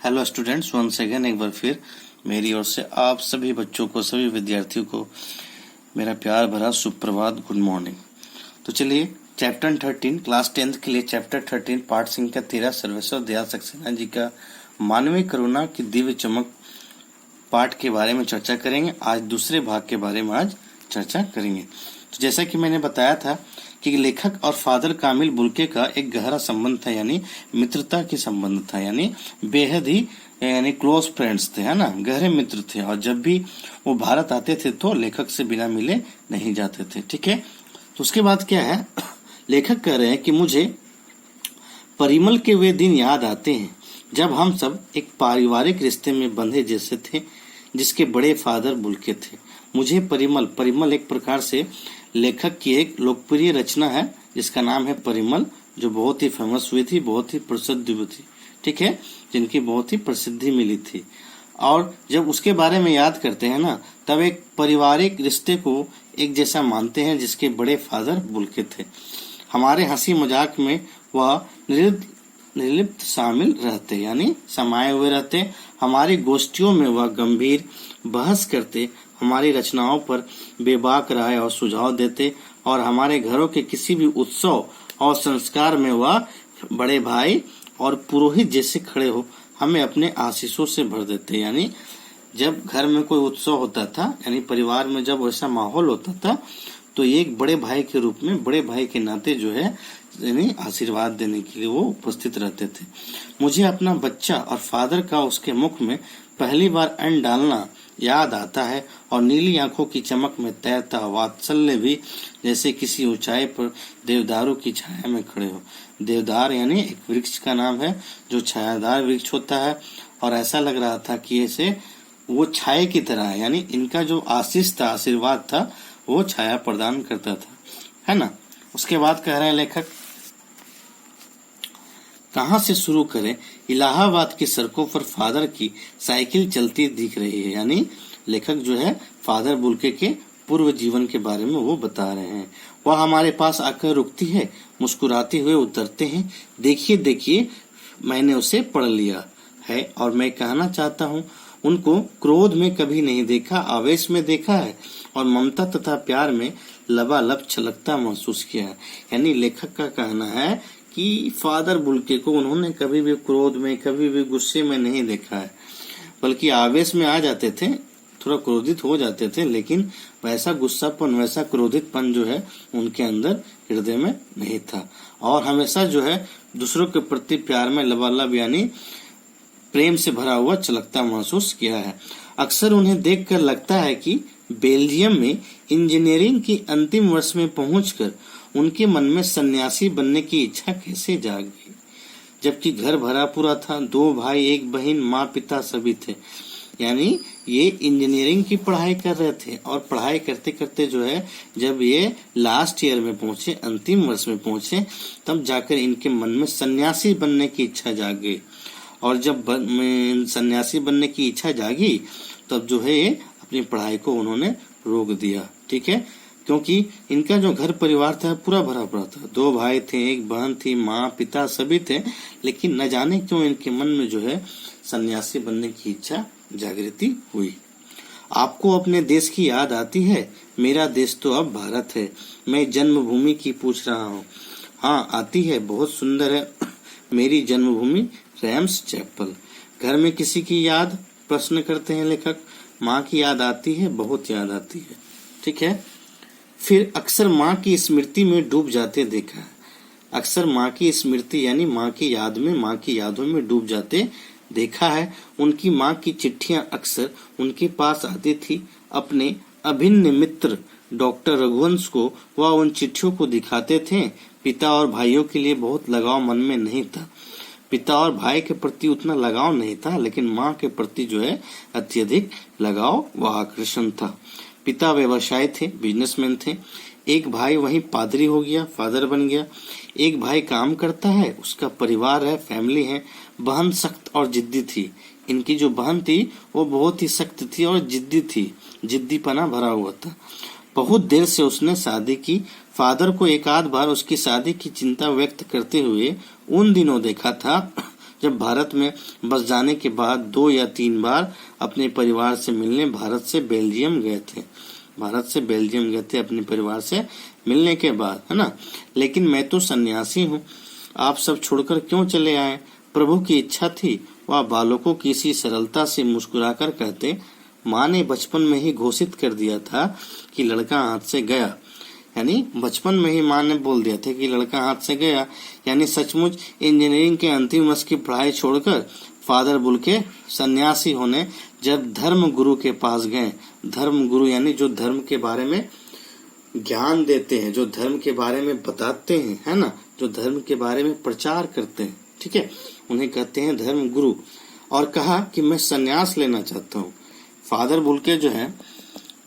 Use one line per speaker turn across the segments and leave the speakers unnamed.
Hello students, once again एक बार फिर मेरी ओर से आप सभी बच्चों को, सभी विद्यार्थियों को मेरा प्यार भरा सुप्रभात, गुड मॉर्निंग। तो चलिए चैप्टर 13 क्लास 10th के लिए चैप्टर 13 पाठ संख्या 13 सर्वेश्वर दयाल सक्सेना जी का मानवीय करुणा की दिव्य चमक पाठ के बारे में चर्चा करेंगे। आज दूसरे भाग के बारे में आज चर्चा करेंगे। तो जैसा कि मैंने बताया था कि लेखक और फादर कामिल बुल्के का एक गहरा संबंध था, यानी मित्रता की संबंध था, यानी बेहद ही यानी क्लोज फ्रेंड्स थे, है ना, गहरे मित्र थे। और जब भी वो भारत आते थे तो लेखक से बिना मिले नहीं जाते थे। ठीक है, तो उसके बाद क्या है, लेखक कह रहे हैं कि मुझे परिमल के वे दिन याद आते हैं जब हम सब एक पारिवारिक रिश्ते में बंधे जैसे थे, जिसके बड़े फादर बुल्के थे। मुझे परिमल एक प्रकार से लेखक की एक लोकप्रिय रचना है जिसका नाम है परिमल, जो बहुत ही फेमस हुई थी, बहुत ही प्रसिद्ध हुई थी। ठीक है, जिनकी बहुत ही प्रसिद्धि मिली थी। और जब उसके बारे में याद करते हैं ना, तब एक पारिवारिक रिश्ते को एक जैसा मानते हैं जिसके बड़े फादर बुल्के थे। हमारे हंसी मजाक में वह निर्लिप्त शामिल रहते, यानी समाये हुए रहते। हमारी गोष्ठियों में वह गंभीर बहस करते, हमारी रचनाओं पर बेबाक राय और सुझाव देते, और हमारे घरों के किसी भी उत्सव और संस्कार में वह बड़े भाई और पुरोहित जैसे खड़े हो हमें अपने आशीषों से भर देते। यानी जब घर में कोई उत्सव होता था, यानी परिवार में जब वैसा माहौल होता था, तो ये एक बड़े भाई के रूप में, बड़े भाई के नाते जो है यानी आशीर्वाद देने के लिए वो उपस्थित रहते थे। मुझे अपना बच्चा और फादर का उसके मुख में पहली बार अन्न डालना याद आता है, और नीली आंखों की चमक में तैरता वात्सल्य भी, जैसे किसी ऊंचाई पर देवदारों की छाया में खड़े हो। देवदार यानी एक वृक्ष का नाम है जो छायादार वृक्ष होता है, और ऐसा लग रहा था कि ऐसे वो छाया की तरह है, यानी इनका जो आशीष था, आशीर्वाद था, वो छाया प्रदान करता था, है ना। उसके बाद कह रहे हैं लेखक, कहाँ से शुरू करें, इलाहाबाद की सड़कों पर फादर की साइकिल चलती दिख रही है। यानी लेखक जो है फादर बुल्के के पूर्व जीवन के बारे में वो बता रहे हैं। वह हमारे पास आकर रुकती है, मुस्कुराते हुए उतरते हैं, देखिए देखिए मैंने उसे पढ़ लिया है, और मैं कहना चाहता हूँ उनको क्रोध में कभी नहीं देखा, आवेश में देखा है, और ममता तथा प्यार में लबालब छलकता महसूस किया है। यानी लेखक का कहना है कि फादर बुल्के को उन्होंने कभी भी क्रोध में, कभी भी गुस्से में नहीं देखा है, बल्कि आवेश में आ जाते थे, थोड़ा क्रोधित हो जाते थे, लेकिन वैसा गुस्सापन, वैसा क्रोधितपन जो है उनके अंदर हृदय में नहीं था। और हमेशा जो है दूसरों के प्रति प्यार में लबालब यानी प्रेम से भरा हुआ चलकता महसूस किया है। अक्सर उन्हें देखकर लगता है कि बेल्जियम में इंजीनियरिंग की अंतिम वर्ष में पहुंचकर उनके मन में सन्यासी बनने की इच्छा कैसे जाग गई, जबकि घर भरा पूरा था, 2 भाई, 1 बहन, माँ पिता सभी थे। यानी ये इंजीनियरिंग की पढ़ाई कर रहे थे, और पढ़ाई करते करते जो है जब ये लास्ट ईयर में पहुंचे, अंतिम वर्ष में पहुंचे, तब जाकर इनके मन में सन्यासी बनने की इच्छा जाग गई। और जब सन्यासी बनने की इच्छा जागी, तब जो है अपनी पढ़ाई को उन्होंने रोक दिया। ठीक है, क्योंकि इनका जो घर परिवार था पूरा भरा पड़ा था, 2 भाई थे, 1 बहन थी, माँ पिता सभी थे, लेकिन न जाने क्यों इनके मन में जो है सन्यासी बनने की इच्छा जागृति हुई। आपको अपने देश की याद आती है? मेरा देश तो अब भारत है। मैं जन्मभूमि की पूछ रहा हूँ। हाँ आती है, बहुत सुंदर है मेरी जन्मभूमि रैम्स चैपल। घर में किसी की याद, प्रश्न करते हैं लेखक। माँ की याद आती है, बहुत याद आती है। ठीक है, फिर अक्सर माँ की स्मृति में डूब जाते देखा है। अक्सर माँ की स्मृति यानी माँ की याद में, माँ की यादों में डूब जाते देखा है। उनकी माँ की चिट्ठियां अक्सर उनके पास आती थी। अपने अभिन्न मित्र डॉक्टर रघुवंश को वह उन चिट्ठियों को दिखाते थे। पिता और भाइयों के लिए बहुत लगाव मन में नहीं था। पिता और भाई के प्रति उतना लगाव नहीं था, लेकिन माँ के प्रति जो है अत्यधिक लगाव व आकर्षण था। पिता व्यवसायी थे, बिजनेसमैन थे। एक भाई वहीं पादरी हो गया, फादर बन गया। एक भाई काम करता है, उसका परिवार है, फैमिली है। बहन सख्त और जिद्दी थी। इनकी जो बहन थी वो बहुत ही सख्त थी और जिद्दी थी, जिद्दीपना भरा हुआ था। बहुत देर से उसने शादी की। फादर को एक आध बार उसकी शादी की चिंता व्यक्त करते हुए उन दिनों देखा था जब भारत में बस जाने के बाद 2 या 3 बार अपने परिवार से मिलने भारत से बेल्जियम गए थे। भारत से बेल्जियम गए थे अपने परिवार से मिलने के बाद, है ना। लेकिन मैं तो सन्यासी हूँ, आप सब छोड़कर क्यों चले आए? प्रभु की इच्छा थी। वह बालकों की सी सरलता से मुस्कुराकर कहते, माँ ने बचपन में ही घोषित कर दिया था कि लड़का हाथ से गया। यानी बचपन में ही माँ ने बोल दिया था कि लड़का हाथ से गया। यानी सचमुच इंजीनियरिंग के अंतिम वर्ष की पढ़ाई छोड़कर फादर बुल्के सन्यासी होने जब धर्म गुरु के पास गए, धर्म गुरु यानी जो धर्म के बारे में ज्ञान देते हैं, जो धर्म के बारे में बताते हैं, है ना, जो धर्म के बारे में प्रचार करते हैं, ठीक है, उन्हें कहते हैं धर्म गुरु। और कहा कि मैं सन्यास लेना चाहता हूँ। फादर बुल्के जो है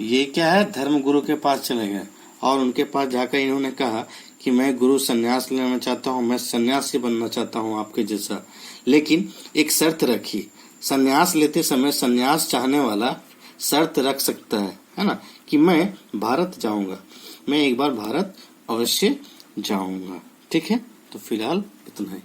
ये क्या है, धर्म गुरु के पास चले गए और उनके पास जाकर इन्होंने कहा कि मैं गुरु सन्यास लेना चाहता हूँ, मैं सन्यासी बनना चाहता हूँ आपके जैसा। लेकिन एक शर्त रखी, सन्यास लेते समय सन्यास चाहने वाला शर्त रख सकता है ना, कि मैं भारत जाऊंगा, मैं एक बार भारत अवश्य जाऊंगा। ठीक है, तो फिलहाल इतना ही।